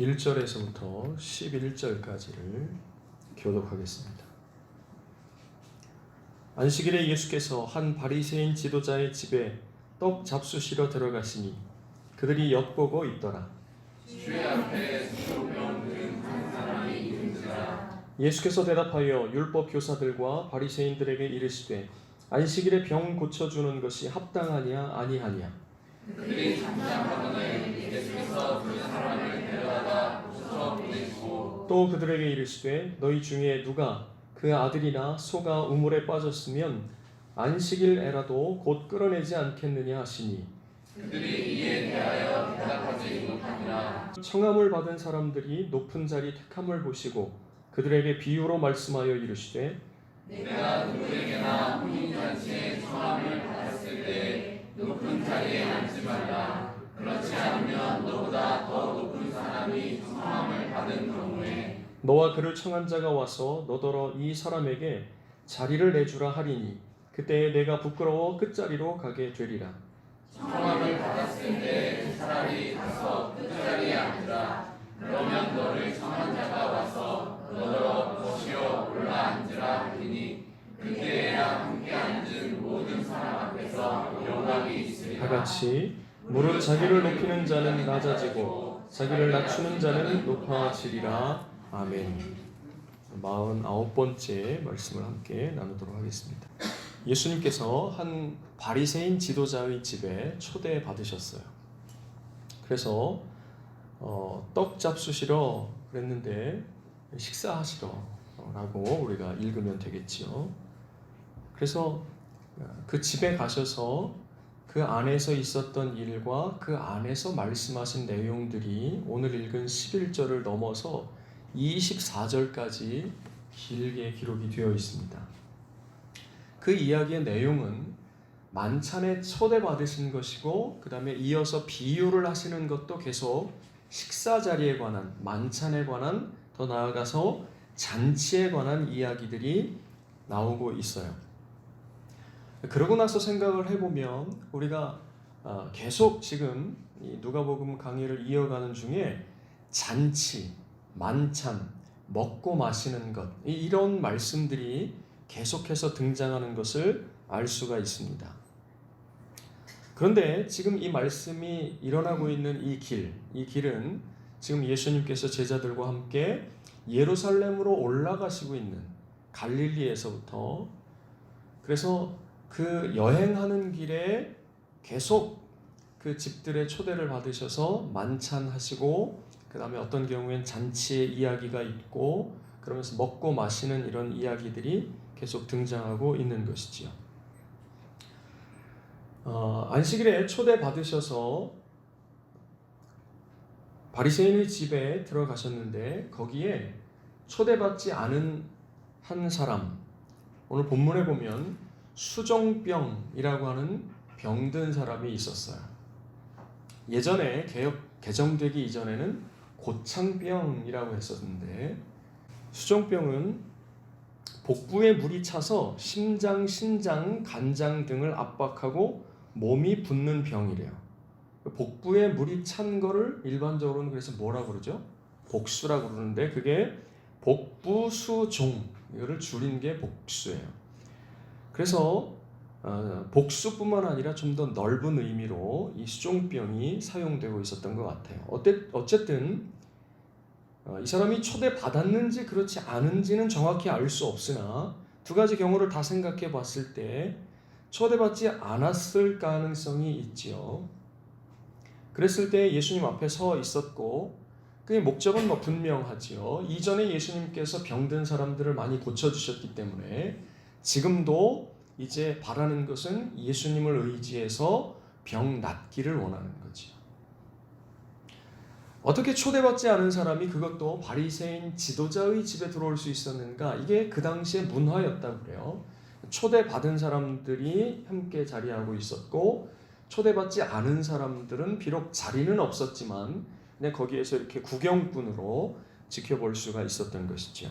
1절에서부터 11절까지를 교독하겠습니다. 안식일에 예수께서 한 바리새인 지도자의 집에 떡 잡수시러 들어가시니 그들이 엿보고 있더라. 주의 앞에 수종병 든 한 사람이 있는지라. 예수께서 대답하여 율법 교사들과 바리새인들에게 이르시되 안식일에 병 고쳐주는 것이 합당하냐 아니하냐. 그들이 잠잠하거늘 예수께서 그 사람을 데려다가 고쳐 보내시고 또 그들에게 이르시되 너희 중에 누가 그 아들이나 소가 우물에 빠졌으면 안식일에라도 곧 끌어내지 않겠느냐 하시니 그들이 이에 대하여 대답하지 못하니라. 청함을 받은 사람들이 높은 자리 택함을 보시고 그들에게 비유로 말씀하여 이르시되 내가 누구에게나 혼인잔치에 청함을 받았을 때 높은 자리에 앉지 말라. 그렇지 않으면 너보다 더 높은 사람이 청함을 받은 경우에 너와 그를 청한 자가 와서 너더러 이 사람에게 자리를 내주라 하리니 그때에 내가 부끄러워 끝자리로 가게 되리라. 청함을 받았을 때 차라리 가서 끝자리에 앉으라. 그러면 너를 청한 자가 와서 너더러 거시어 올라 앉으라 하리니 그때에야 함께 앉은 모든 사람 앞에서 영광이 있으리라. 다같이 무릇 자기를 높이는 자는 낮아지고 자기를 낮추는 자는 높아지리라. 아멘. 49번째 말씀을 함께 나누도록 하겠습니다. 예수님께서 한 바리새인 지도자의 집에 초대받으셨어요. 그래서 떡 잡수시러 그랬는데 식사하시러 라고 우리가 읽으면 되겠지요. 그래서 그 집에 가셔서 그 안에서 있었던 일과 그 안에서 말씀하신 내용들이 오늘 읽은 11절을 넘어서 24절까지 길게 기록이 되어 있습니다. 그 이야기의 내용은 만찬에 초대받으신 것이고 그 다음에 이어서 비유를 하시는 것도 계속 식사 자리에 관한, 만찬에 관한, 더 나아가서 잔치에 관한 이야기들이 나오고 있어요. 그러고 나서 생각을 해보면 우리가 계속 지금 누가복음 강의를 이어가는 중에 잔치, 만찬, 먹고 마시는 것 이런 말씀들이 계속해서 등장하는 것을 알 수가 있습니다. 그런데 지금 이 말씀이 일어나고 있는 이 길은 지금 예수님께서 제자들과 함께 예루살렘으로 올라가시고 있는 갈릴리에서부터 그래서 그 여행하는 길에 계속 그 집들의 초대를 받으셔서 만찬하시고 그 다음에 어떤 경우엔 잔치의 이야기가 있고 그러면서 먹고 마시는 이런 이야기들이 계속 등장하고 있는 것이지요. 안식일에 초대받으셔서 바리새인의 집에 들어가셨는데 거기에 초대받지 않은 한 사람, 오늘 본문에 보면 수종병이라고 하는 병든 사람이 있었어요. 예전에 개정되기 이전에는 고창병이라고 했었는데 수종병은 복부에 물이 차서 심장, 신장, 간장 등을 압박하고 몸이 붓는 병이래요. 복부에 물이 찬 거를 일반적으로는 그래서 뭐라고 그러죠? 복수라고 그러는데 그게 복부수종, 이거를 줄인 게 복수예요. 그래서 복수뿐만 아니라 좀 더 넓은 의미로 이 수종병이 사용되고 있었던 것 같아요. 어쨌든 이 사람이 초대받았는지 그렇지 않은지는 정확히 알 수 없으나 두 가지 경우를 다 생각해 봤을 때 초대받지 않았을 가능성이 있지요. 그랬을 때 예수님 앞에 서 있었고 그의 목적은 분명하지요. 이전에 예수님께서 병든 사람들을 많이 고쳐주셨기 때문에 지금도 이제 바라는 것은 예수님을 의지해서 병 낫기를 원하는 거지요. 어떻게 초대받지 않은 사람이 그것도 바리새인 지도자의 집에 들어올 수 있었는가? 이게 그 당시의 문화였다고 그래요. 초대받은 사람들이 함께 자리하고 있었고 초대받지 않은 사람들은 비록 자리는 없었지만 그냥 거기에서 이렇게 구경꾼으로 지켜볼 수가 있었던 것이죠.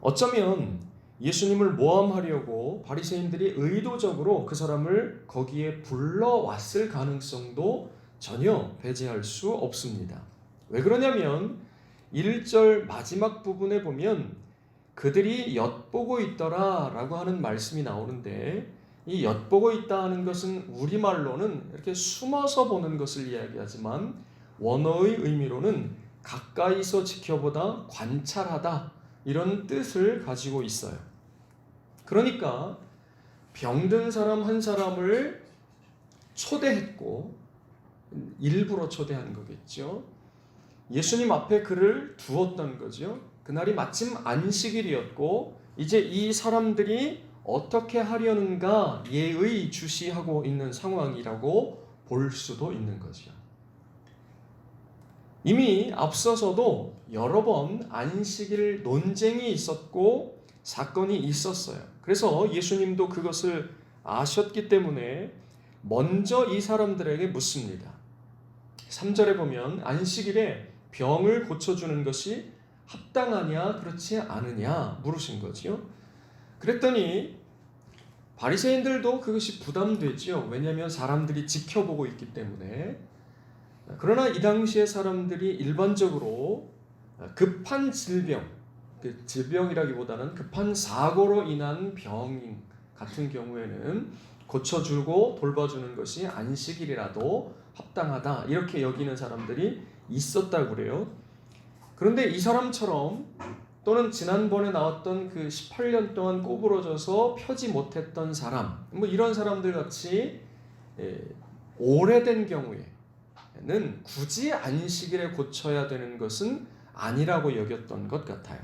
어쩌면 예수님을 모함하려고 바리새인들이 의도적으로 그 사람을 거기에 불러왔을 가능성도 전혀 배제할 수 없습니다. 왜 그러냐면 1절 마지막 부분에 보면 그들이 엿보고 있더라 라고 하는 말씀이 나오는데, 이 엿보고 있다 하는 것은 우리말로는 이렇게 숨어서 보는 것을 이야기하지만 원어의 의미로는 가까이서 지켜보다, 관찰하다, 이런 뜻을 가지고 있어요. 그러니까 병든 사람 한 사람을 초대했고, 일부러 초대한 거겠죠. 예수님 앞에 그를 두었던 거죠. 그날이 마침 안식일이었고 이제 이 사람들이 어떻게 하려는가 예의주시하고 있는 상황이라고 볼 수도 있는 거죠. 이미 앞서서도 여러 번 안식일 논쟁이 있었고 사건이 있었어요. 그래서 예수님도 그것을 아셨기 때문에 먼저 이 사람들에게 묻습니다. 3절에 보면 안식일에 병을 고쳐주는 것이 합당하냐 그렇지 않으냐 물으신 거지요. 그랬더니 바리새인들도 그것이 부담되지요. 왜냐하면 사람들이 지켜보고 있기 때문에. 그러나 이 당시의 사람들이 일반적으로 급한 질병, 질병이라기보다는 급한 사고로 인한 병 같은 경우에는 고쳐주고 돌봐주는 것이 안식일이라도 합당하다, 이렇게 여기는 사람들이 있었다고 그래요. 그런데 이 사람처럼, 또는 지난번에 나왔던 그 18년 동안 꼬부러져서 펴지 못했던 사람, 뭐 이런 사람들 같이 오래된 경우에는 굳이 안식일에 고쳐야 되는 것은 아니라고 여겼던 것 같아요.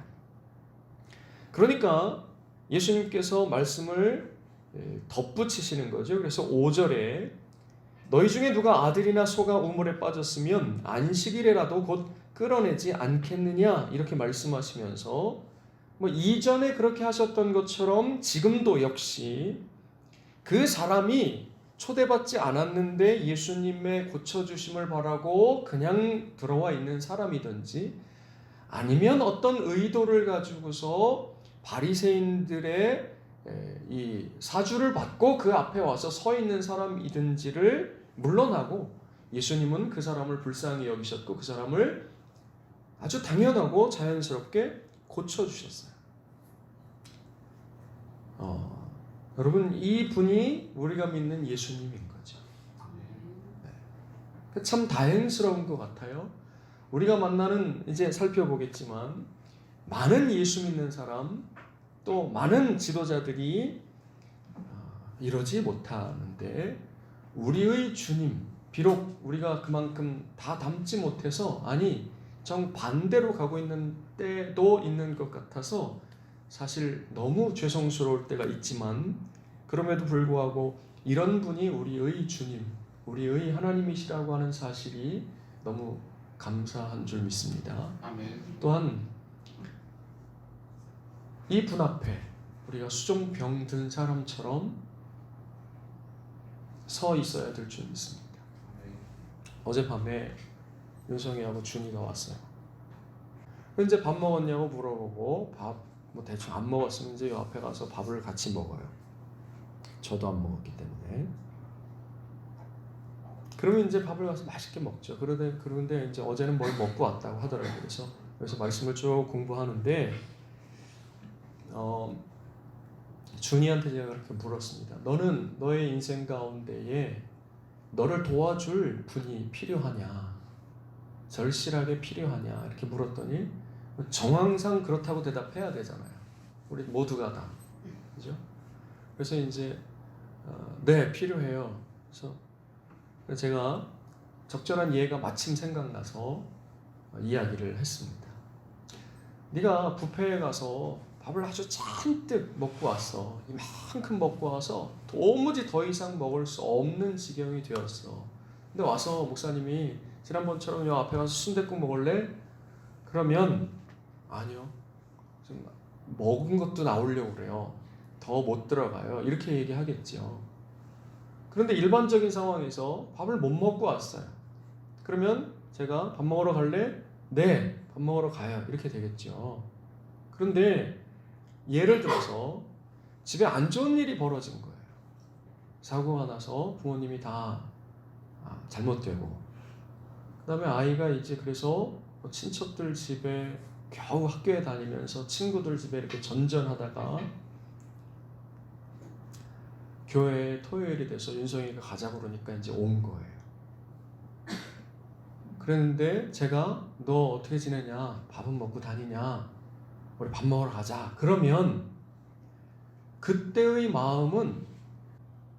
그러니까 예수님께서 말씀을 덧붙이시는 거죠. 그래서 5절에 너희 중에 누가 아들이나 소가 우물에 빠졌으면 안식일에라도 곧 끌어내지 않겠느냐, 이렇게 말씀하시면서 뭐 이전에 그렇게 하셨던 것처럼 지금도 역시 그 사람이 초대받지 않았는데 예수님의 고쳐주심을 바라고 그냥 들어와 있는 사람이든지, 아니면 어떤 의도를 가지고서 바리새인들의 이 사주를 받고 그 앞에 와서 서 있는 사람이든지를 물러나고, 예수님은 그 사람을 불쌍히 여기셨고 그 사람을 아주 당연하고 자연스럽게 고쳐주셨어요. 여러분, 이 분이 우리가 믿는 예수님인 거죠. 네. 참 다행스러운 것 같아요. 우리가 만나는, 이제 살펴보겠지만, 많은 예수 믿는 사람, 또 많은 지도자들이 이러지 못하는데, 우리의 주님, 비록 우리가 그만큼 다 담지 못해서, 아니 정반대로 가고 있는 때도 있는 것 같아서 사실 너무 죄송스러울 때가 있지만, 그럼에도 불구하고 이런 분이 우리의 주님, 우리의 하나님이시라고 하는 사실이 너무 감사한 줄 믿습니다. 아멘. 또한 이 분 앞에 우리가 수종병 든 사람처럼 서 있어야 될 줄 믿습니다. 어젯밤에 윤성이하고 준이가 왔어요. 이제 밥 먹었냐고 물어보고, 밥 뭐 대충 안 먹었으면 이제 요 앞에 가서 밥을 같이 먹어요. 저도 안 먹었기 때문에. 그러면 이제 밥을 가서 맛있게 먹죠. 그런데 이제 어제는 뭘 먹고 왔다고 하더라고요. 그래서 말씀을 쭉 공부하는데, 준이한테 제가 그렇게 물었습니다. 너는 너의 인생 가운데에 너를 도와줄 분이 필요하냐, 절실하게 필요하냐, 이렇게 물었더니 정황상 그렇다고 대답해야 되잖아요. 우리 모두가 다, 그죠? 그래서 이제 네, 필요해요. 그래서 제가 적절한 예가 마침 생각나서 이야기를 했습니다. 네가 뷔페에 가서 밥을 아주 잔뜩 먹고 왔어. 이만큼 먹고 와서 도무지 더 이상 먹을 수 없는 지경이 되었어. 근데 와서 목사님이 지난번처럼 요 앞에 가서 순댓국 먹을래? 그러면 아니요, 좀 먹은 것도 나오려고 그래요. 더 못 들어가요. 이렇게 얘기하겠죠. 그런데 일반적인 상황에서 밥을 못 먹고 왔어요. 그러면 제가 밥 먹으러 갈래? 네, 밥 먹으러 가요. 이렇게 되겠죠. 그런데 예를 들어서 집에 안 좋은 일이 벌어진 거예요. 사고가 나서 부모님이 다 잘못되고, 그다음에 아이가 이제 그래서 친척들 집에 겨우 학교에 다니면서 친구들 집에 이렇게 전전하다가 교회에 토요일이 돼서 윤성이가 가자고 그러니까 이제 온 거예요. 그랬는데 제가 너 어떻게 지내냐? 밥은 먹고 다니냐? 우리 밥 먹으러 가자. 그러면 그때의 마음은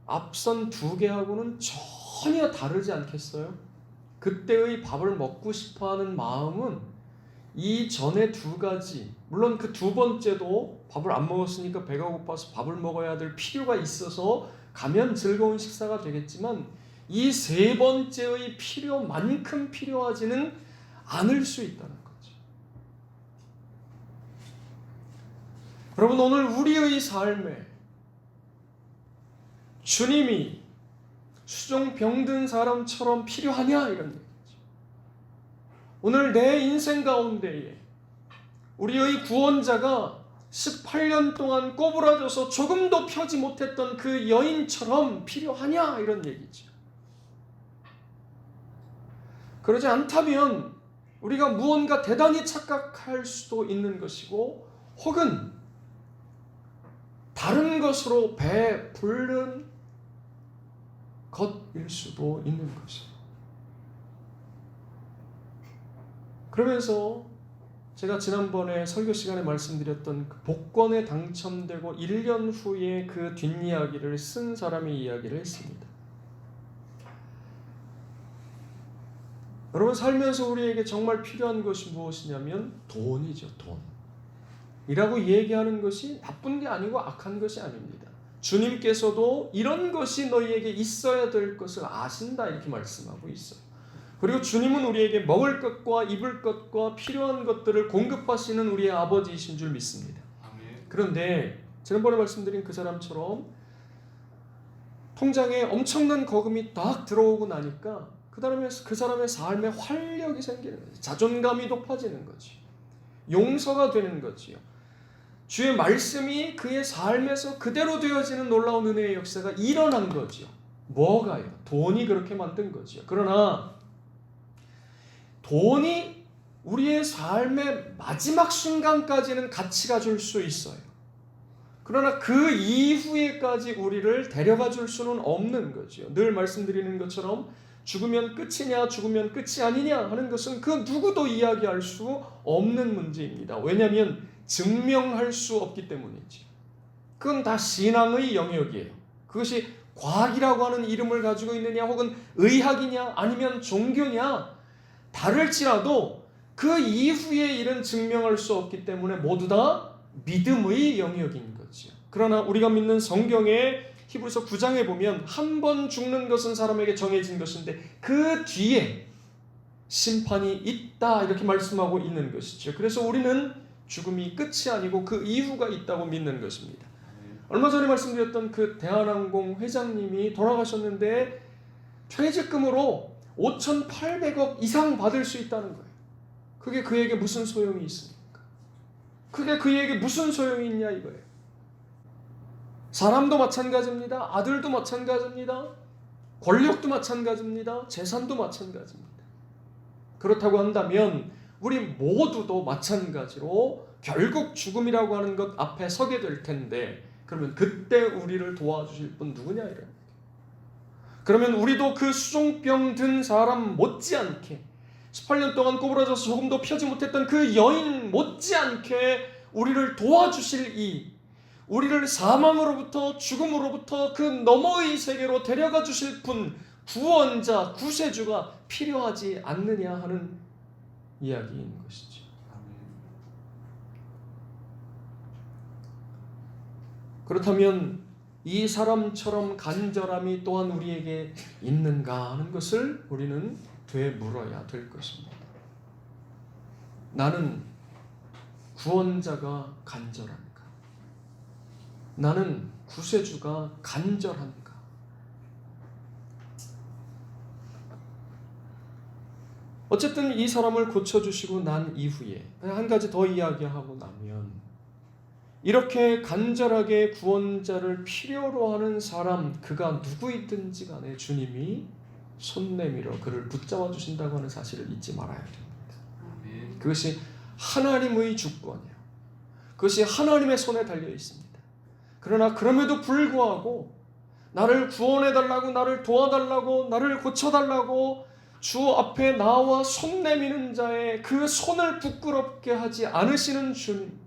앞선 두 개하고는 전혀 다르지 않겠어요? 그때의 밥을 먹고 싶어하는 마음은 이 전에 두 가지, 물론 그 두 번째도 밥을 안 먹었으니까 배가 고파서 밥을 먹어야 될 필요가 있어서 가면 즐거운 식사가 되겠지만 이 세 번째의 필요만큼 필요하지는 않을 수 있다는 거죠. 여러분, 오늘 우리의 삶에 주님이 수종 병든 사람처럼 필요하냐 이런 얘기죠. 오늘 내 인생 가운데에 우리의 구원자가 18년 동안 꼬부라져서 조금도 펴지 못했던 그 여인처럼 필요하냐 이런 얘기죠. 그러지 않다면 우리가 무언가 대단히 착각할 수도 있는 것이고 혹은 다른 것으로 배부른 것일 수도 있는 것이에요. 그러면서 제가 지난번에 설교 시간에 말씀드렸던 그 복권에 당첨되고 1년 후에 그 뒷이야기를 쓴 사람의 이야기를 했습니다. 여러분, 살면서 우리에게 정말 필요한 것이 무엇이냐면 돈이죠. 돈. 이라고 얘기하는 것이 나쁜 게 아니고 악한 것이 아닙니다. 주님께서도 이런 것이 너희에게 있어야 될 것을 아신다 이렇게 말씀하고 있어요. 그리고 주님은 우리에게 먹을 것과 입을 것과 필요한 것들을 공급하시는 우리의 아버지이신 줄 믿습니다. 그런데 지난번에 말씀드린 그 사람처럼 통장에 엄청난 거금이 딱 들어오고 나니까 그 사람의 삶에 활력이 생기는 거죠. 자존감이 높아지는 거죠. 용서가 되는 거지요. 주의 말씀이 그의 삶에서 그대로 되어지는 놀라운 은혜의 역사가 일어난 거지요. 뭐가요? 돈이 그렇게 만든 거지요. 그러나 돈이 우리의 삶의 마지막 순간까지는 가치가 줄 수 있어요. 그러나 그 이후에까지 우리를 데려가 줄 수는 없는 거죠. 늘 말씀드리는 것처럼 죽으면 끝이냐 죽으면 끝이 아니냐 하는 것은 그 누구도 이야기할 수 없는 문제입니다. 왜냐하면 증명할 수 없기 때문이지. 그건 다 신앙의 영역이에요. 그것이 과학이라고 하는 이름을 가지고 있느냐 혹은 의학이냐 아니면 종교냐 다를지라도 그 이후의 일은 증명할 수 없기 때문에 모두 다 믿음의 영역인 거죠. 그러나 우리가 믿는 성경의 히브리서 9장에 보면 한 번 죽는 것은 사람에게 정해진 것인데 그 뒤에 심판이 있다 이렇게 말씀하고 있는 것이죠. 그래서 우리는 죽음이 끝이 아니고 그 이후가 있다고 믿는 것입니다. 얼마 전에 말씀드렸던 그 대한항공 회장님이 돌아가셨는데 퇴직금으로 5,800억 이상 받을 수 있다는 거예요. 그게 그에게 무슨 소용이 있습니까? 그게 그에게 무슨 소용이 있냐 이거예요. 사람도 마찬가지입니다. 아들도 마찬가지입니다. 권력도 마찬가지입니다. 재산도 마찬가지입니다. 그렇다고 한다면 우리 모두도 마찬가지로 결국 죽음이라고 하는 것 앞에 서게 될 텐데 그러면 그때 우리를 도와주실 분 누구냐 이런. 그러면 우리도 그 수종병 든 사람 못지않게 18년 동안 꼬부라져서 조금도 펴지 못했던 그 여인 못지않게 우리를 도와주실 우리를 사망으로부터 죽음으로부터 그 너머의 세계로 데려가 주실 분 구원자 구세주가 필요하지 않느냐 하는 이야기인 것이죠. 그렇다면 이 사람처럼 간절함이 또한 우리에게 있는가 하는 것을 우리는 되물어야 될 것입니다. 나는 구원자가 간절한가? 나는 구세주가 간절한가? 어쨌든 이 사람을 고쳐주시고 난 이후에 한 가지 더 이야기하고 나면 이렇게 간절하게 구원자를 필요로 하는 사람 그가 누구이든지 간에 주님이 손 내밀어 그를 붙잡아 주신다고 하는 사실을 잊지 말아야 됩니다. 아멘. 그것이 하나님의 주권이에요. 그것이 하나님의 손에 달려 있습니다. 그러나 그럼에도 불구하고 나를 구원해달라고, 나를 도와달라고, 나를 고쳐달라고 주 앞에 나와 손 내미는 자의 그 손을 부끄럽게 하지 않으시는 주님,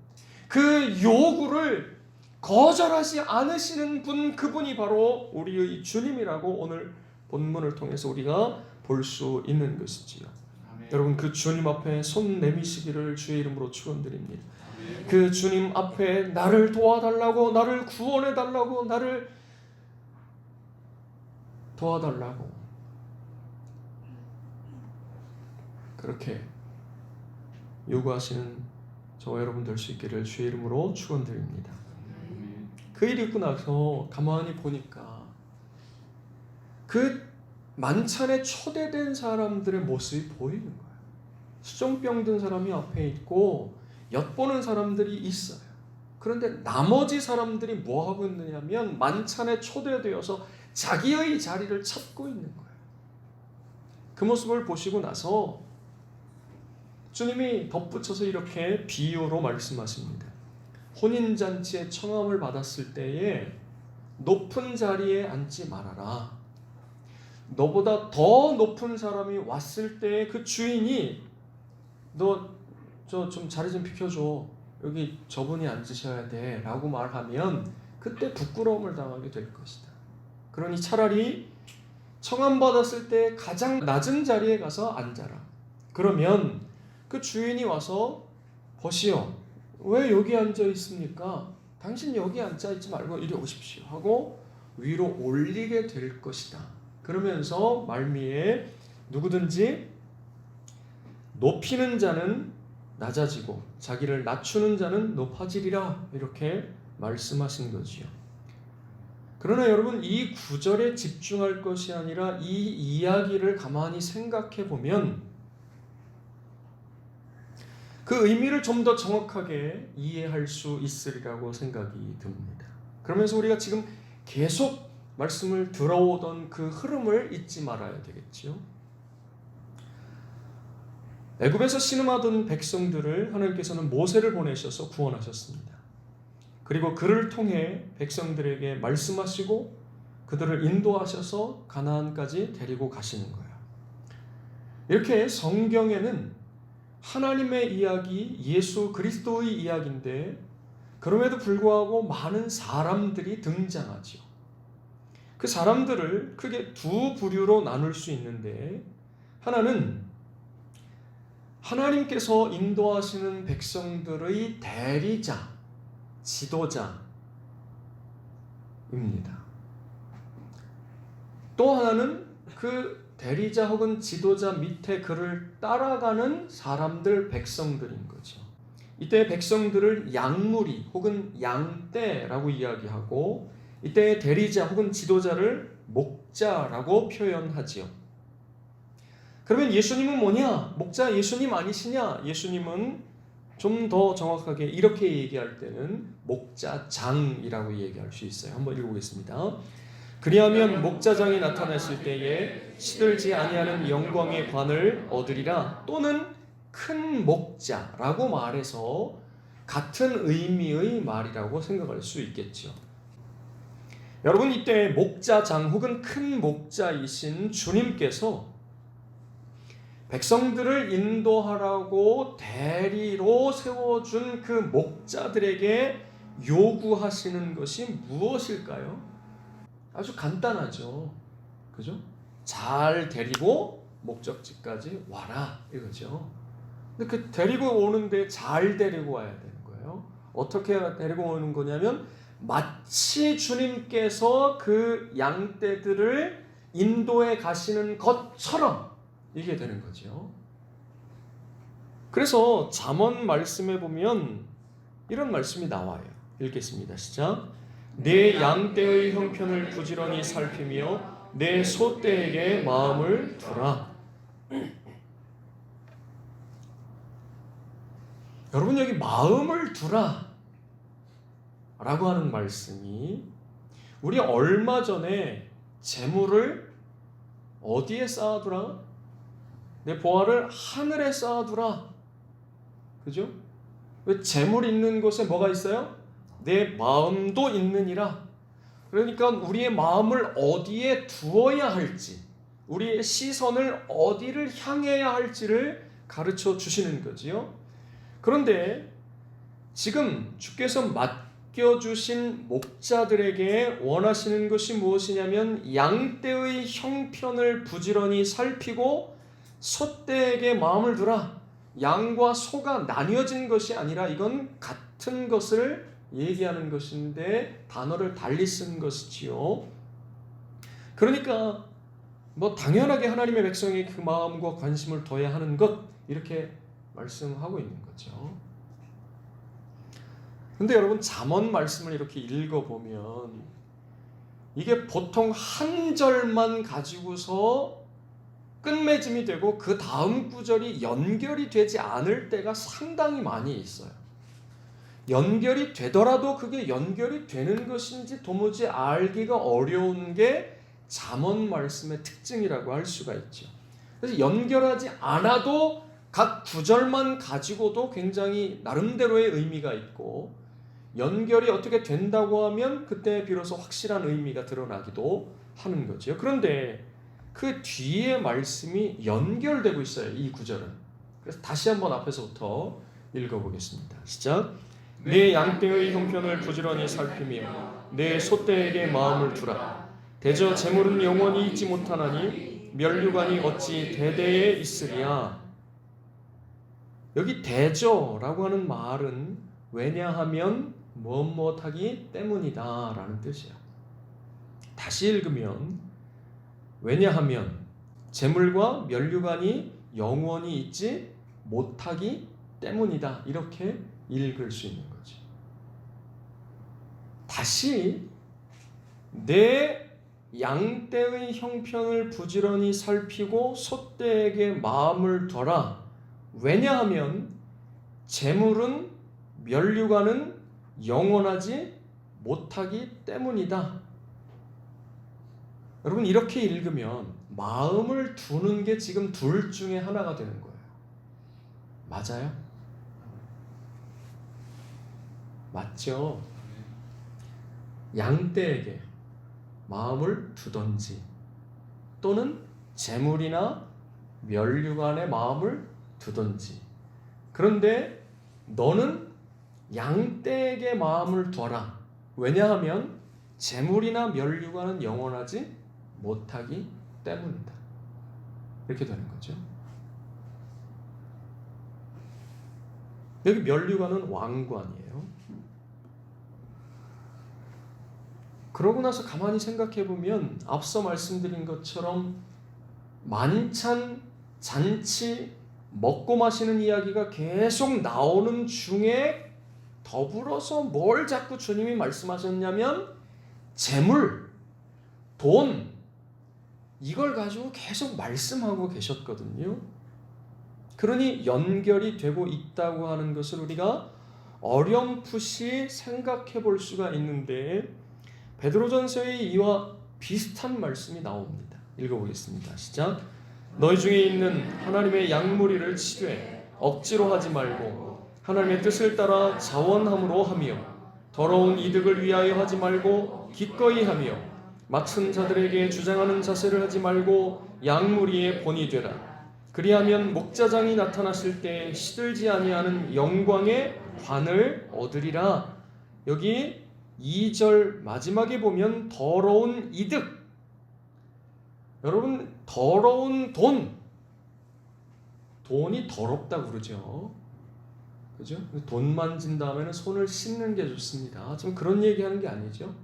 그 요구를 거절하지 않으시는 분, 그분이 바로 우리의 주님이라고 오늘 본문을 통해서 우리가 볼 수 있는 것이지요. 아멘. 여러분, 그 주님 앞에 손 내미시기를 주의 이름으로 축원드립니다. 아멘. 그 주님 앞에 나를 도와달라고, 나를 구원해달라고, 나를 도와달라고 그렇게 요구하시는 저와 여러분 될 수 있기를 주의 이름으로 축원드립니다. 아멘. 그 일이 있고 나서 가만히 보니까 그 만찬에 초대된 사람들의 모습이 보이는 거예요. 수종병 든 사람이 앞에 있고 엿보는 사람들이 있어요. 그런데 나머지 사람들이 뭐 하고 있느냐면 만찬에 초대되어서 자기의 자리를 찾고 있는 거예요. 그 모습을 보시고 나서 주님이 덧붙여서 이렇게 비유로 말씀하십니다. 혼인잔치에 청함을 받았을 때에 높은 자리에 앉지 말아라. 너보다 더 높은 사람이 왔을 때 그 주인이 너 저 좀 자리 좀 비켜줘. 여기 저분이 앉으셔야 돼 라고 말하면 그때 부끄러움을 당하게 될 것이다. 그러니 차라리 청함 받았을 때 가장 낮은 자리에 가서 앉아라. 그러면 그 주인이 와서 보시오. 왜 여기 앉아 있습니까? 당신 여기 앉아 있지 말고 이리 오십시오 하고 위로 올리게 될 것이다. 그러면서 말미에 누구든지 높이는 자는 낮아지고 자기를 낮추는 자는 높아지리라 이렇게 말씀하신 거지요. 그러나 여러분, 이 구절에 집중할 것이 아니라 이 이야기를 가만히 생각해 보면 그 의미를 좀 더 정확하게 이해할 수 있으리라고 생각이 듭니다. 그러면서 우리가 지금 계속 말씀을 들어오던 그 흐름을 잊지 말아야 되겠지요. 애굽에서 신음하던 백성들을 하나님께서는 모세를 보내셔서 구원하셨습니다. 그리고 그를 통해 백성들에게 말씀하시고 그들을 인도하셔서 가나안까지 데리고 가시는 거예요. 이렇게 성경에는 하나님의 이야기, 예수 그리스도의 이야기인데 그럼에도 불구하고 많은 사람들이 등장하죠. 그 사람들을 크게 두 부류로 나눌 수 있는데, 하나는 하나님께서 인도하시는 백성들의 대리자, 지도자입니다. 또 하나는 그 대리자 혹은 지도자 밑에 그를 따라가는 사람들, 백성들인 거죠. 이때 백성들을 양무리 혹은 양떼라고 이야기하고 이때 대리자 혹은 지도자를 목자라고 표현하지요. 그러면 예수님은 뭐냐? 목자 예수님 아니시냐? 예수님은 좀 더 정확하게 이렇게 얘기할 때는 목자장이라고 얘기할 수 있어요. 한번 읽어보겠습니다. 그리하면 목자장이 나타났을 때에 시들지 아니하는 영광의 관을 얻으리라. 또는 큰 목자라고 말해서 같은 의미의 말이라고 생각할 수 있겠죠. 여러분, 이때 목자장 혹은 큰 목자이신 주님께서 백성들을 인도하라고 대리로 세워준 그 목자들에게 요구하시는 것이 무엇일까요? 아주 간단하죠. 그죠? 잘 데리고 목적지까지 와라 이거죠. 근데 그 데리고 오는데 잘 데리고 와야 되는 거예요. 어떻게 데리고 오는 거냐면 마치 주님께서 그 양떼들을 인도해 가시는 것처럼 이게 되는 거죠. 그래서 잠언 말씀에 보면 이런 말씀이 나와요. 읽겠습니다. 시작. 내 양떼의 형편을 부지런히 살피며 내 소떼에게 마음을 두라. 여러분, 여기 마음을 두라 라고 하는 말씀이 우리 얼마 전에 재물을 어디에 쌓아두라? 내 보화를 하늘에 쌓아두라. 그죠? 왜 재물 있는 곳에 뭐가 있어요? 내 마음도 있느니라. 그러니까 우리의 마음을 어디에 두어야 할지, 우리의 시선을 어디를 향해야 할지를 가르쳐 주시는 거지요. 그런데 지금 주께서 맡겨주신 목자들에게 원하시는 것이 무엇이냐면 양떼의 형편을 부지런히 살피고 소떼에게 마음을 두라. 양과 소가 나뉘어진 것이 아니라 이건 같은 것을 얘기하는 것인데 단어를 달리 쓴 것이지요. 그러니까 뭐 당연하게 하나님의 백성이 그 마음과 관심을 둬야 하는 것, 이렇게 말씀하고 있는 거죠. 근데 여러분, 잠언 말씀을 이렇게 읽어보면 이게 보통 한 절만 가지고서 끝맺음이 되고 그 다음 구절이 연결이 되지 않을 때가 상당히 많이 있어요. 연결이 되더라도 그게 연결이 되는 것인지 도무지 알기가 어려운 게 잠언 말씀의 특징이라고 할 수가 있죠. 그래서 연결하지 않아도 각 구절만 가지고도 굉장히 나름대로의 의미가 있고, 연결이 어떻게 된다고 하면 그때 비로소 확실한 의미가 드러나기도 하는 거죠. 그런데 그 뒤에 말씀이 연결되고 있어요, 이 구절은. 그래서 다시 한번 앞에서부터 읽어보겠습니다. 시작. 내 양떼의 형편을 부지런히 살피며 내 소떼에게 마음을 두라. 대저 재물은 영원히 있지 못하나니 면류관이 어찌 대대에 있으랴. 여기 대저라고 하는 말은 왜냐하면 무엇하기 때문이다 라는 뜻이에요. 다시 읽으면 왜냐하면 재물과 면류관이 영원히 있지 못하기 때문이다, 이렇게 읽을 수 있는 거죠. 다시 내 양떼의 형편을 부지런히 살피고 소떼에게 마음을 둬라. 왜냐하면 재물은 면류관은 영원하지 못하기 때문이다. 여러분, 이렇게 읽으면 마음을 두는 게 지금 둘 중에 하나가 되는 거예요. 맞아요? 맞죠? 양떼에게 마음을 두던지 또는 재물이나 면류관에 마음을 두던지. 그런데 너는 양떼에게 마음을 둬라. 왜냐하면 재물이나 면류관은 영원하지 못하기 때문이다. 이렇게 되는 거죠. 여기 면류관은 왕관이에요. 그러고 나서 가만히 생각해 보면 앞서 말씀드린 것처럼 만찬, 잔치, 먹고 마시는 이야기가 계속 나오는 중에 더불어서 뭘 자꾸 주님이 말씀하셨냐면 재물, 돈, 이걸 가지고 계속 말씀하고 계셨거든요. 그러니 연결이 되고 있다고 하는 것을 우리가 어렴풋이 생각해 볼 수가 있는데, 베드로전서에 이와 비슷한 말씀이 나옵니다. 읽어보겠습니다. 시작. 너희 중에 있는 하나님의 양무리를 치되 억지로 하지 말고 하나님의 뜻을 따라 자원함으로 하며 더러운 이득을 위하여 하지 말고 기꺼이 하며 맡은 자들에게 주장하는 자세를 하지 말고 양무리의 본이 되라. 그리하면 목자장이 나타났을 때 시들지 아니하는 영광의 관을 얻으리라. 여기 2절 마지막에 보면 더러운 이득. 여러분, 더러운 돈이 더럽다고 그러죠. 그죠? 돈 만진 다음에는 손을 씻는 게 좋습니다. 지금 그런 얘기하는 게 아니죠.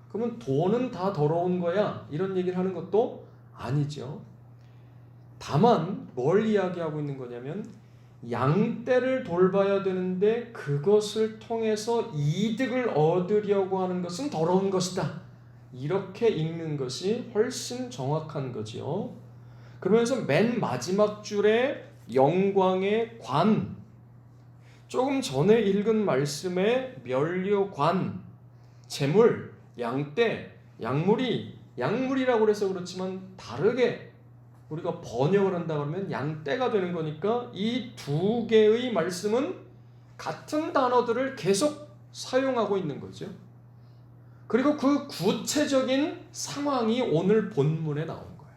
그러면 돈은 다 더러운 거야, 이런 얘기를 하는 것도 아니죠. 다만 뭘 이야기하고 있는 거냐면 양떼를 돌봐야 되는데 그것을 통해서 이득을 얻으려고 하는 것은 더러운 것이다, 이렇게 읽는 것이 훨씬 정확한 거지요. 그러면서 맨 마지막 줄에 영광의 관, 조금 전에 읽은 말씀의 면류관, 재물, 양떼, 양무리라고 해서 그렇지만 다르게 우리가 번역을 한다 그러면 양떼가 되는 거니까 이 두 개의 말씀은 같은 단어들을 계속 사용하고 있는 거죠. 그리고 그 구체적인 상황이 오늘 본문에 나온 거예요.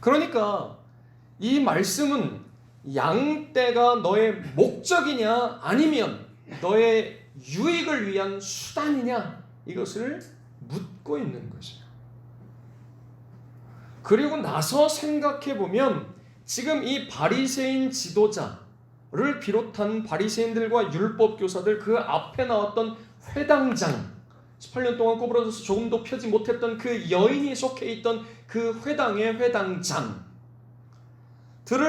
그러니까 이 말씀은 양떼가 너의 목적이냐 아니면 너의 유익을 위한 수단이냐 이것을 묻고 있는 것이에요. 그리고 나서 생각해 보면 지금 이 바리새인 지도자를 비롯한 바리새인들과 율법 교사들 그 앞에 나왔던 회당장 18년 동안 꼬부러져서 조금도 펴지 못했던 그 여인이 속해 있던 그 회당의 회당장들을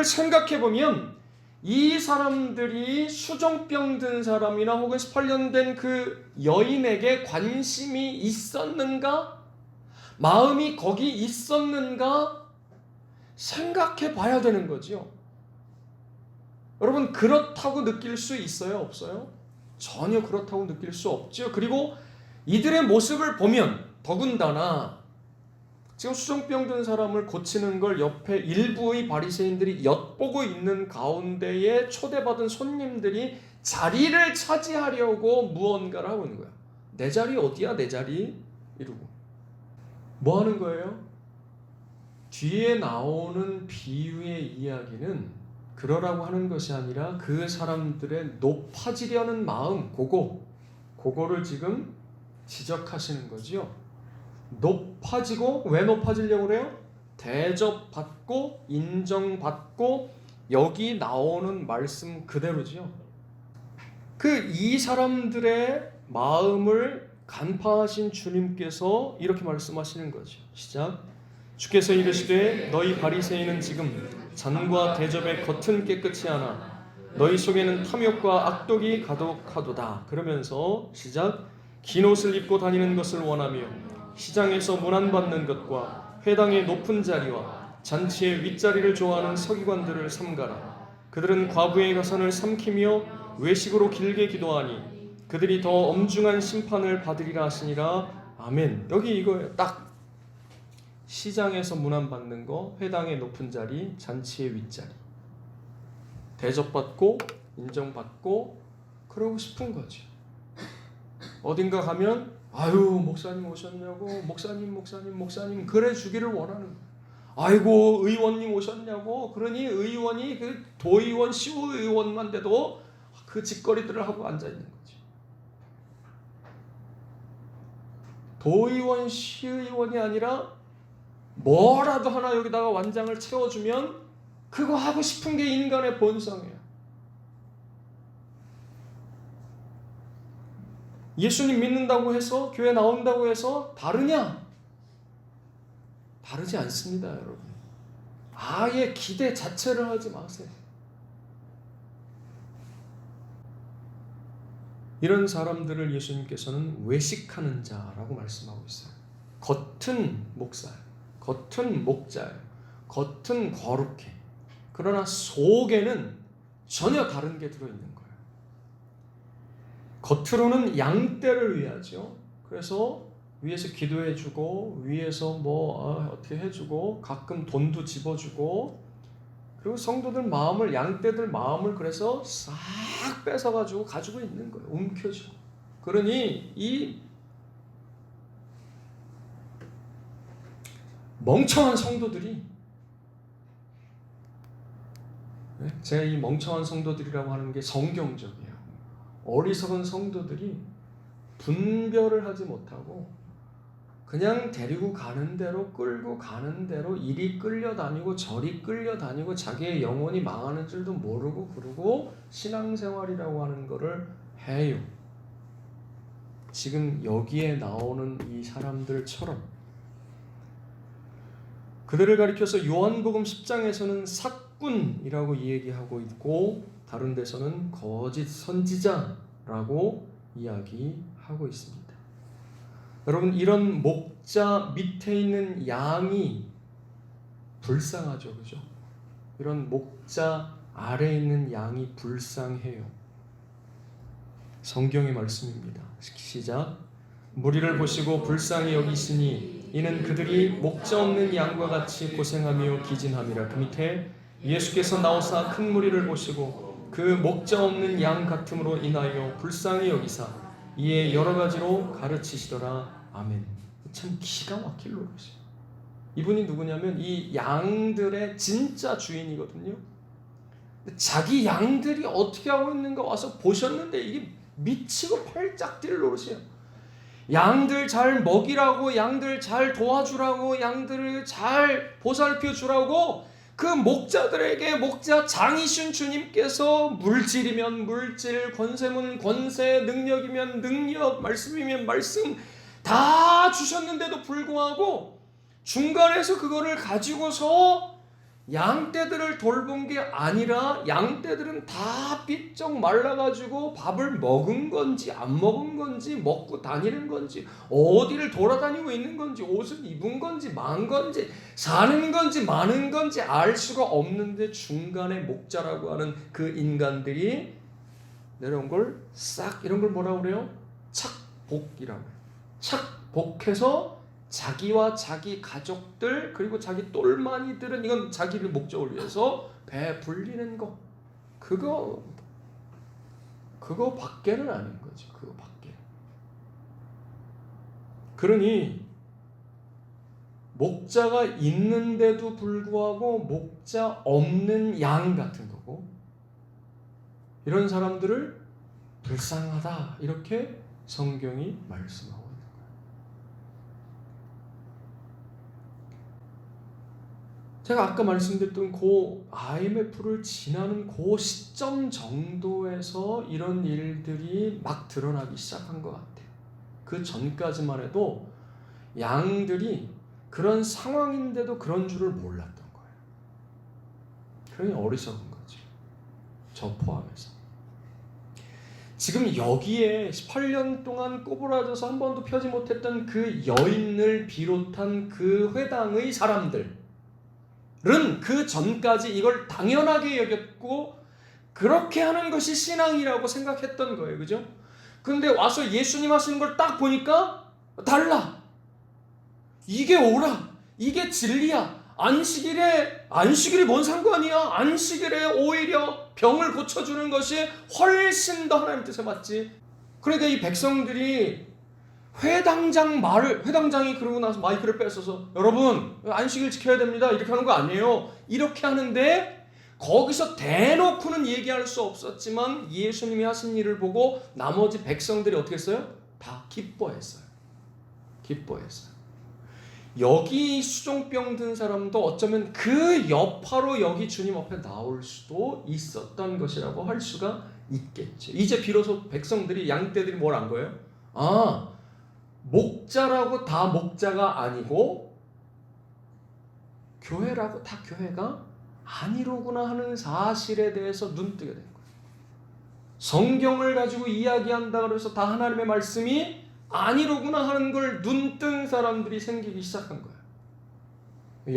생각해 보면 이 사람들이 수종병 든 사람이나 혹은 18년 된 그 여인에게 관심이 있었는가? 마음이 거기 있었는가? 생각해 봐야 되는 거죠. 여러분 그렇다고 느낄 수 있어요? 없어요? 전혀 그렇다고 느낄 수 없죠. 그리고 이들의 모습을 보면 더군다나 지금 수종병 든 사람을 고치는 걸 옆에 일부의 바리새인들이 엿보고 있는 가운데에 초대받은 손님들이 자리를 차지하려고 무언가를 하고 있는 거야. 내 자리 어디야? 내 자리? 이러고 뭐 하는 거예요? 뒤에 나오는 비유의 이야기는 그러라고 하는 것이 아니라 그 사람들의 높아지려는 마음 그거를 지금 지적하시는 거죠. 높아지고 왜 높아지려고 그래요? 대접받고 인정받고 여기 나오는 말씀 그대로죠. 이 사람들의 마음을 간파하신 주님께서 이렇게 말씀하시는 거죠. 시작. 주께서 이르시되 너희 바리새인은 지금 잔과 대접의 겉은 깨끗이 하나 너희 속에는 탐욕과 악독이 가득하도다. 그러면서 시작. 긴 옷을 입고 다니는 것을 원하며 시장에서 문안받는 것과 회당의 높은 자리와 잔치의 윗자리를 좋아하는 서기관들을 삼가라. 그들은 과부의 가산을 삼키며 외식으로 길게 기도하니 그들이 더 엄중한 심판을 받으리라 하시니라. 아멘. 여기 이거예요. 딱 시장에서 문안받는 거, 회당의 높은 자리, 잔치의 윗자리, 대접받고 인정받고 그러고 싶은 거죠. 어딘가 가면 아유 목사님 오셨냐고, 목사님 그래 주기를 원하는 거예요. 아이고 의원님 오셨냐고. 그러니 의원이 그 도의원 시의원만 돼도 그 짓거리들을 하고 앉아 있는 거지. 도의원 시의원이 아니라 뭐라도 하나 여기다가 완장을 채워주면 그거 하고 싶은 게 인간의 본성이에요. 예수님 믿는다고 해서 교회 나온다고 해서 다르냐? 다르지 않습니다, 여러분. 아예 기대 자체를 하지 마세요. 이런 사람들을 예수님께서는 외식하는 자라고 말씀하고 있어요. 겉은 목사예요. 겉은 목자예요. 겉은 거룩해. 그러나 속에는 전혀 다른 게 들어있는 거예요. 겉으로는 양떼를 위하죠. 그래서 위에서 기도해주고 위에서 어떻게 해주고 가끔 돈도 집어주고 그리고 성도들 마음을 양떼들 마음을 그래서 싹 뺏어가지고 가지고 있는 거예요. 움켜쥐고. 그러니 이 멍청한 성도들이 제가 이 멍청한 성도들이라고 하는 게 성경적이에요. 어리석은 성도들이 분별을 하지 못하고 그냥 데리고 가는 대로 끌고 가는 대로 이리 끌려다니고 저리 끌려다니고 자기의 영혼이 망하는 줄도 모르고 그러고 신앙생활이라고 하는 거를 해요. 지금 여기에 나오는 이 사람들처럼 그들을 가리켜서 요한복음 10장에서는 사꾼이라고 얘기하고 있고 다른 데서는 거짓 선지자라고 이야기하고 있습니다. 여러분 이런 목자 밑에 있는 양이 불쌍하죠, 그죠? 이런 목자 아래에 있는 양이 불쌍해요. 성경의 말씀입니다. 시작. 무리를 보시고 불쌍히 여기시니 이는 그들이 목자 없는 양과 같이 고생하며 기진함이라. 그 밑에 예수께서 나오사 큰 무리를 보시고 그 목자 없는 양 같음으로 인하여 불쌍히 여기사 이에 여러 가지로 가르치시더라. 아멘. 참 기가 막힐 노릇이에요. 이분이 누구냐면 이 양들의 진짜 주인이거든요. 자기 양들이 어떻게 하고 있는가 와서 보셨는데 이게 미치고 팔짝 뛸 노릇이에요. 양들 잘 먹이라고, 양들 잘 도와주라고, 양들을 잘 보살펴 주라고 그 목자들에게 목자 장이신 주님께서 물질이면 물질, 권세면 권세, 능력이면 능력, 말씀이면 말씀 다 주셨는데도 불구하고 중간에서 그거를 가지고서 양떼들을 돌본 게 아니라 양떼들은 다 삐쩍 말라가지고 밥을 먹은 건지 안 먹은 건지 먹고 다니는 건지 어디를 돌아다니고 있는 건지 옷을 입은 건지 만 건지 사는 건지 마는 건지 알 수가 없는데 중간에 목자라고 하는 그 인간들이 내려온 걸 싹 이런 걸 뭐라고 그래요? 착복이라고 해요. 착복해서 자기와 자기 가족들 그리고 자기 똘마니들은 이건 자기를 목적을 위해서 배불리는 거 그거 밖에는 아닌 거지. 그거 밖에. 그러니 목자가 있는데도 불구하고 목자 없는 양 같은 거고 이런 사람들을 불쌍하다 이렇게 성경이 말씀하고 제가 아까 말씀드렸던 그 IMF를 지나는 그 시점 정도에서 이런 일들이 막 드러나기 시작한 것 같아요. 그 전까지만 해도 양들이 그런 상황인데도 그런 줄을 몰랐던 거예요. 그러니 어리석은 거죠. 저 포함해서. 지금 여기에 18년 동안 꼬부라져서 한 번도 펴지 못했던 그 여인을 비롯한 그 회당의 사람들 그 전까지 이걸 당연하게 여겼고 그렇게 하는 것이 신앙이라고 생각했던 거예요. 그죠? 근데 와서 예수님 하시는 걸 딱 보니까 달라. 이게 옳아. 이게 진리야. 안식일이 뭔 상관이야. 안식일에 오히려 병을 고쳐주는 것이 훨씬 더 하나님 뜻에 맞지. 그러니까 이 백성들이 회당장이 그러고 나서 마이크를 뺏어서 여러분 안식일 지켜야 됩니다 이렇게 하는 거 아니에요. 이렇게 하는데 거기서 대놓고는 얘기할 수 없었지만 예수님이 하신 일을 보고 나머지 백성들이 어떻게 했어요? 다 기뻐했어요. 여기 수종병 든 사람도 어쩌면 그 여파로 여기 주님 앞에 나올 수도 있었던 것이라고 할 수가 있겠죠. 이제 비로소 백성들이 양떼들이 뭘 안 거예요? 목자라고 다 목자가 아니고 교회라고 다 교회가 아니로구나 하는 사실에 대해서 눈뜨게 된 거예요. 성경을 가지고 이야기한다 그래서 다 하나님의 말씀이 아니로구나 하는 걸 눈뜬 사람들이 생기기 시작한 거예요.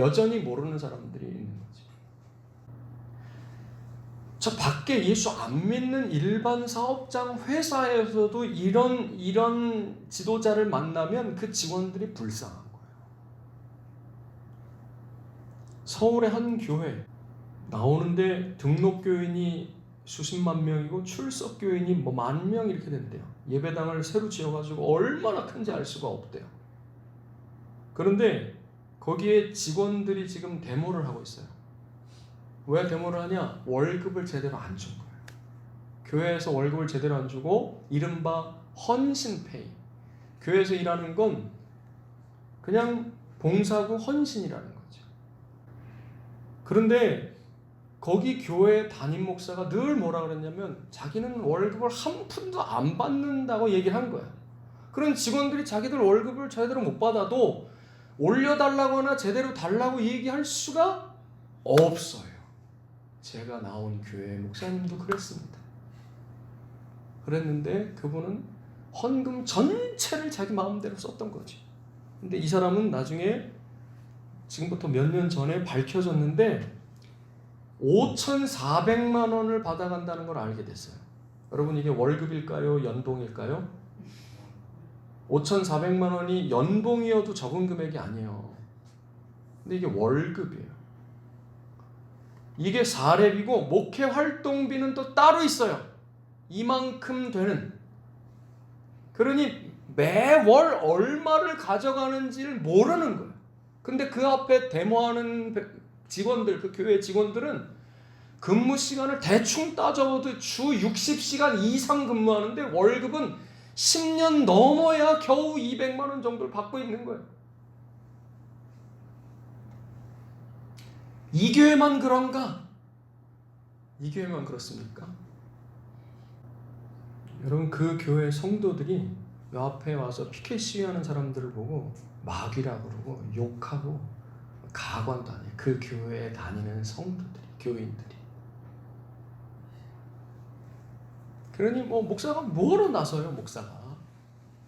여전히 모르는 사람들이 있는 거지. 저 밖에 예수 안 믿는 일반 사업장 회사에서도 이런 지도자를 만나면 그 직원들이 불쌍한 거예요. 서울의 한 교회 나오는데 등록 교인이 수십만 명이고 출석 교인이 뭐 10,000명 이렇게 된대요. 예배당을 새로 지어가지고 얼마나 큰지 알 수가 없대요. 그런데 거기에 직원들이 지금 데모를 하고 있어요. 왜 데모를 하냐? 월급을 제대로 안 준 거예요. 교회에서 월급을 제대로 안 주고 이른바 헌신페이. 교회에서 일하는 건 그냥 봉사고 헌신이라는 거죠. 그런데 거기 교회 담임 목사가 늘 뭐라 그랬냐면 자기는 월급을 한 푼도 안 받는다고 얘기를 한 거야. 그런 직원들이 자기들 월급을 제대로 못 받아도 올려달라거나 제대로 달라고 얘기할 수가 없어요. 제가 나온 교회 목사님도 그랬습니다. 그랬는데 그분은 헌금 전체를 자기 마음대로 썼던 거지. 근데 이 사람은 나중에 지금부터 몇 년 전에 밝혀졌는데 5,400만 원을 받아간다는 걸 알게 됐어요. 여러분 이게 월급일까요? 연봉일까요? 5,400만 원이 연봉이어도 적은 금액이 아니에요. 근데 이게 월급이에요. 이게 사렙이고 목회 활동비는 또 따로 있어요. 이만큼 되는. 그러니 매월 얼마를 가져가는지를 모르는 거예요. 근데 그 앞에 데모하는 직원들, 그 교회 직원들은 근무 시간을 대충 따져봐도 주 60시간 이상 근무하는데 월급은 10년 넘어야 겨우 200만 원 정도를 받고 있는 거예요. 이 교회만 그런가? 이 교회만 그렇습니까? 여러분, 그 교회 성도들이 요 앞에 와서 피켓 시위하는 사람들을 보고 마귀라고 그러고 욕하고 가관도 안 해요. 그 교회에 다니는 성도들이, 교인들이. 그러니 뭐 목사가 뭐로 나서요? 목사가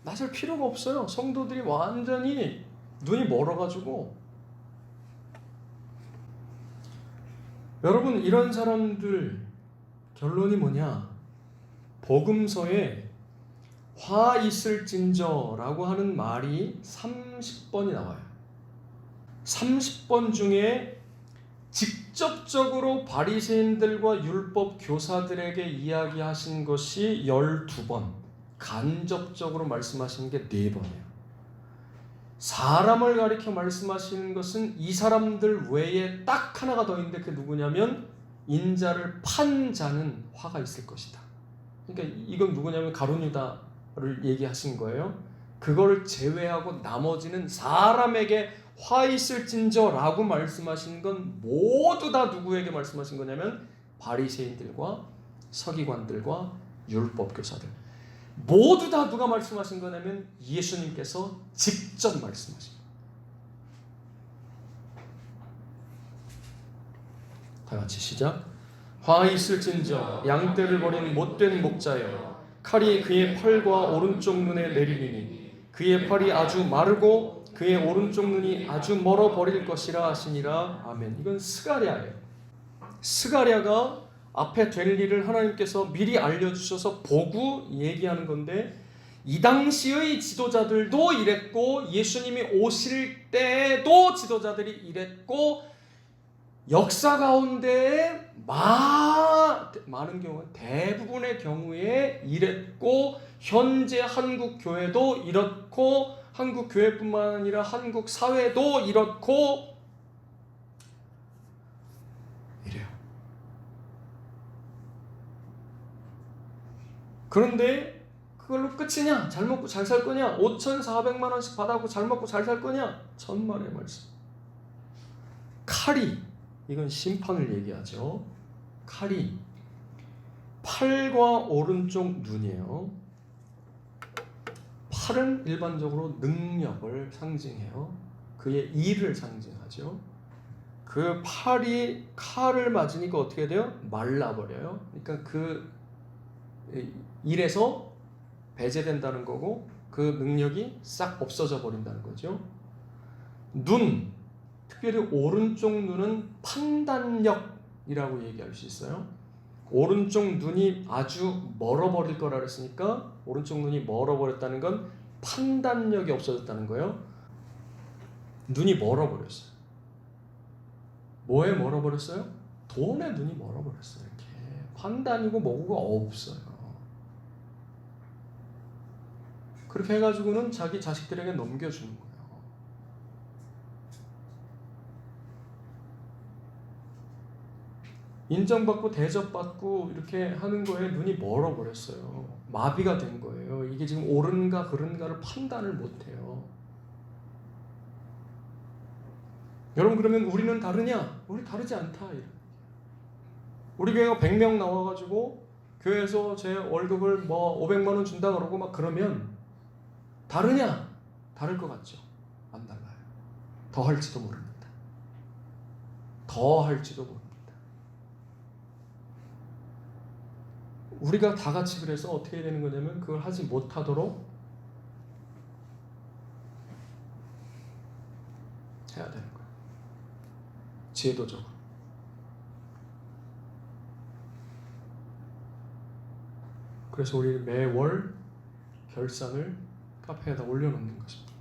나설 필요가 없어요. 성도들이 완전히 눈이 멀어가지고. 여러분, 이런 사람들 결론이 뭐냐? 복음서에 화 있을진저라고 하는 말이 30번이 나와요. 30번 중에 직접적으로 바리새인들과 율법 교사들에게 이야기하신 것이 12번, 간접적으로 말씀하신 게 4번이에요. 사람을 가리켜 말씀하시는 것은 이 사람들 외에 딱 하나가 더 있는데 그게 누구냐면 인자를 판 자는 화가 있을 것이다. 그러니까 이건 누구냐면 가룟유다를 얘기하신 거예요. 그걸 제외하고 나머지는 사람에게 화 있을진저라고 말씀하신 건 모두 다 누구에게 말씀하신 거냐면 바리새인들과 서기관들과 율법교사들, 모두 다 누가 말씀하신 거냐면 예수님께서 직접 말씀하신 거예요. 다 같이 시작. 화 있을진저 양떼를 버린 못된 목자여, 칼이 그의 팔과 오른쪽 눈에 내리리니 그의 팔이 아주 마르고 그의 오른쪽 눈이 아주 멀어 버릴 것이라 하시니라. 아멘. 이건 스가랴예요. 스가랴가 앞에 될 일을 하나님께서 미리 알려주셔서 보고 얘기하는 건데, 이 당시의 지도자들도 이랬고 예수님이 오실 때도 지도자들이 이랬고 역사 가운데 많은 경우, 대부분의 경우에 이랬고 현재 한국 교회도 이렇고 한국 교회뿐만 아니라 한국 사회도 이렇고 이래요. 그런데 그걸로 끝이냐? 잘 먹고 잘 살 거냐? 5,400만 원씩 받아고 잘 먹고 잘 살 거냐? 천만의 말씀. 칼이, 이건 심판을 얘기하죠. 칼이 팔과 오른쪽 눈이에요. 팔은 일반적으로 능력을 상징해요. 그의 일을 상징하죠. 그 팔이 칼을 맞으니까 어떻게 돼요? 말라버려요. 그러니까 그 일에서 배제된다는 거고 그 능력이 싹 없어져 버린다는 거죠. 눈, 특별히 오른쪽 눈은 판단력이라고 얘기할 수 있어요. 오른쪽 눈이 아주 멀어버릴 거라 그랬으니까 오른쪽 눈이 멀어버렸다는 건 판단력이 없어졌다는 거예요. 눈이 멀어버렸어요. 뭐에 멀어버렸어요? 돈에 눈이 멀어버렸어요. 이렇게 판단이고 뭐고가 없어요. 그렇게 해가지고는 자기 자식들에게 넘겨주는 거예요. 인정받고 대접받고 이렇게 하는 거에 눈이 멀어버렸어요. 마비가 된 거예요. 이게 지금 옳은가 그른가를 판단을 못해요. 여러분, 그러면 우리는 다르냐? 우리 다르지 않다. 우리 교회가 100명 나와가지고 교회에서 제 월급을 뭐 500만 원 준다 그러고 막 그러면 다르냐? 다를 것 같죠? 안 달라요. 더 할지도 모릅니다. 더 할지도 모릅니다. 우리가 다 같이 그래서 어떻게 되는 거냐면 그걸 하지 못하도록 해야 되는 거예요. 제도적으로. 그래서 우리 매월 결산을 앞에다 올려놓는 것입니다.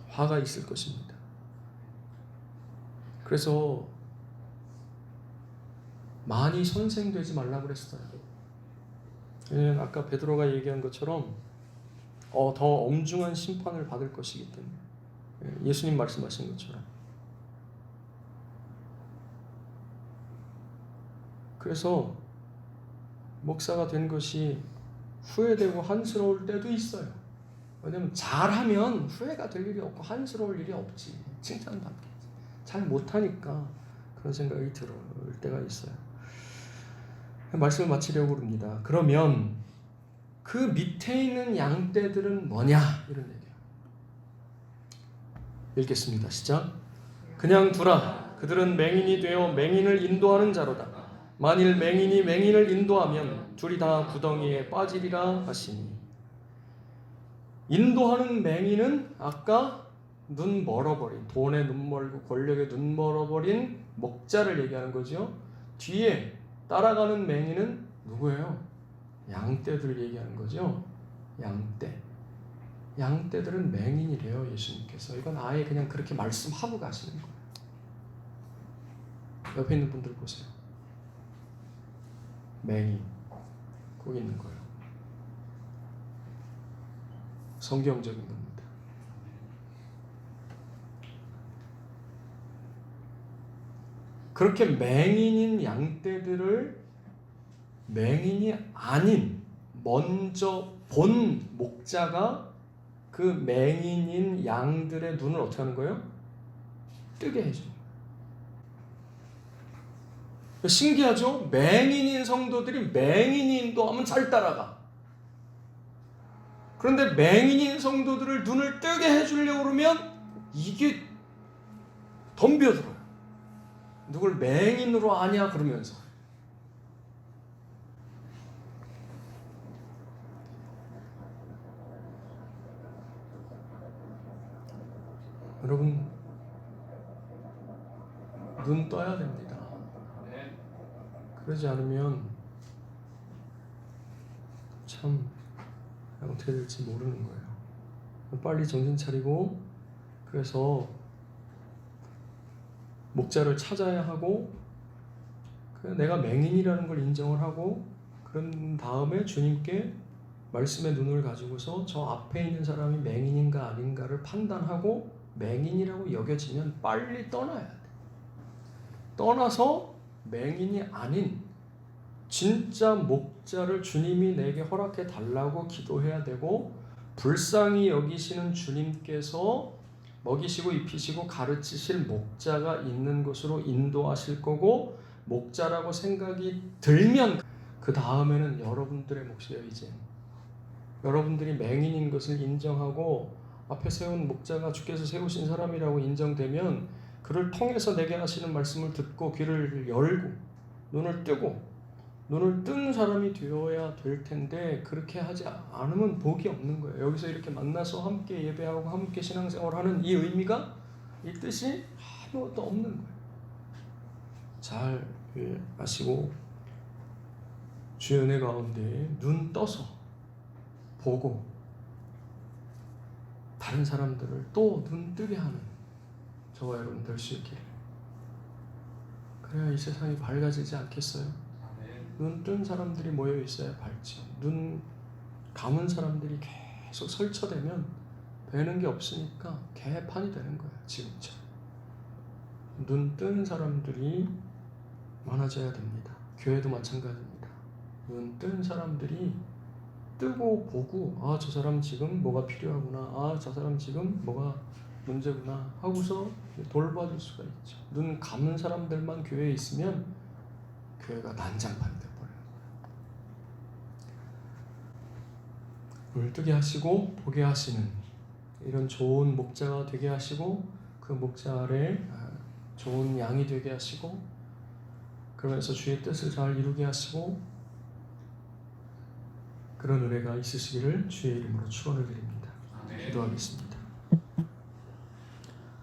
화가 있을 것입니다. 그래서 많이 선생되지 말라고 그랬어요. 왜냐하면 아까 베드로가 얘기한 것처럼 더 엄중한 심판을 받을 것이기 때문에, 예수님 말씀하신 것처럼. 그래서 목사가 된 것이 후회되고 한스러울 때도 있어요. 왜냐하면 잘하면 후회가 될 일이 없고 한스러울 일이 없지. 칭찬받겠지. 잘 못하니까 그런 생각이 들을 때가 있어요. 말씀을 마치려고 합니다. 그러면 그 밑에 있는 양떼들은 뭐냐? 이런 얘기예요. 읽겠습니다. 시작. 그냥 두라. 그들은 맹인이 되어 맹인을 인도하는 자로다. 만일 맹인이 맹인을 인도하면 둘이 다 구덩이에 빠지리라 하시니. 인도하는 맹인은 아까 눈 멀어버린, 돈에 눈 멀고 권력에 눈 멀어버린 목자를 얘기하는 거죠. 뒤에 따라가는 맹인은 누구예요? 양떼들을 얘기하는 거죠. 양떼. 양떼들은 맹인이래요, 예수님께서. 이건 아예 그냥 그렇게 말씀하고 가시는 거예요. 옆에 있는 분들 보세요. 맹인. 거기 있는 거예요. 성경적인 겁니다. 그렇게 맹인인 양떼들을 맹인이 아닌 먼저 본 목자가 그 맹인인 양들의 눈을 어떻게 하는 거예요? 뜨게 해줍니다. 신기하죠? 맹인인 성도들이 맹인이 인도하면 잘 따라가. 그런데 맹인인 성도들을 눈을 뜨게 해주려고 그러면 이게 덤벼들어요. 누굴 맹인으로 아냐 그러면서. 여러분, 눈 떠야 됩니다. 그러지 않으면 참 어떻게 될지 모르는 거예요. 빨리 정신 차리고, 그래서 목자를 찾아야 하고, 내가 맹인이라는 걸 인정을 하고, 그런 다음에 주님께 말씀의 눈을 가지고서 저 앞에 있는 사람이 맹인인가 아닌가를 판단하고, 맹인이라고 여겨지면 빨리 떠나야 돼. 떠나서 맹인이 아닌 진짜 목자를 주님이 내게 허락해 달라고 기도해야 되고, 불쌍히 여기시는 주님께서 먹이시고 입히시고 가르치실 목자가 있는 곳으로 인도하실 거고, 목자라고 생각이 들면 그 다음에는 여러분들의 몫이에요. 이제 여러분들이 맹인인 것을 인정하고 앞에 세운 목자가 주께서 세우신 사람이라고 인정되면 그를 통해서 내게 하시는 말씀을 듣고 귀를 열고 눈을 뜨고, 눈을 뜬 사람이 되어야 될 텐데 그렇게 하지 않으면 복이 없는 거예요. 여기서 이렇게 만나서 함께 예배하고 함께 신앙생활하는 이 의미가, 이 뜻이 아무것도 없는 거예요. 잘 아시고 주의 은혜 가운데 눈 떠서 보고 다른 사람들을 또 눈 뜨게 하는 저와 여러분 될 수 있기를. 그래야 이 세상이 밝아지지 않겠어요? 눈 뜬 사람들이 모여 있어야 밝지. 눈 감은 사람들이 계속 설쳐대면 되는 게 없으니까 개판이 되는 거예요. 지금처럼. 눈 뜬 사람들이 많아져야 됩니다. 교회도 마찬가지입니다. 눈 뜬 사람들이 뜨고 보고, 아, 저 사람 지금 뭐가 필요하구나, 아, 저 사람 지금 뭐가 문제구나 하고서 돌봐줄 수가 있죠. 눈 감은 사람들만 교회에 있으면 교회가 난장판이 되어버려요. 눈을 뜨게 하시고 보게 하시는 이런 좋은 목자가 되게 하시고, 그 목자 아래 좋은 양이 되게 하시고, 그러면서 주의 뜻을 잘 이루게 하시고, 그런 은혜가 있으시기를 주의 이름으로 축원을 드립니다. 기도하겠습니다.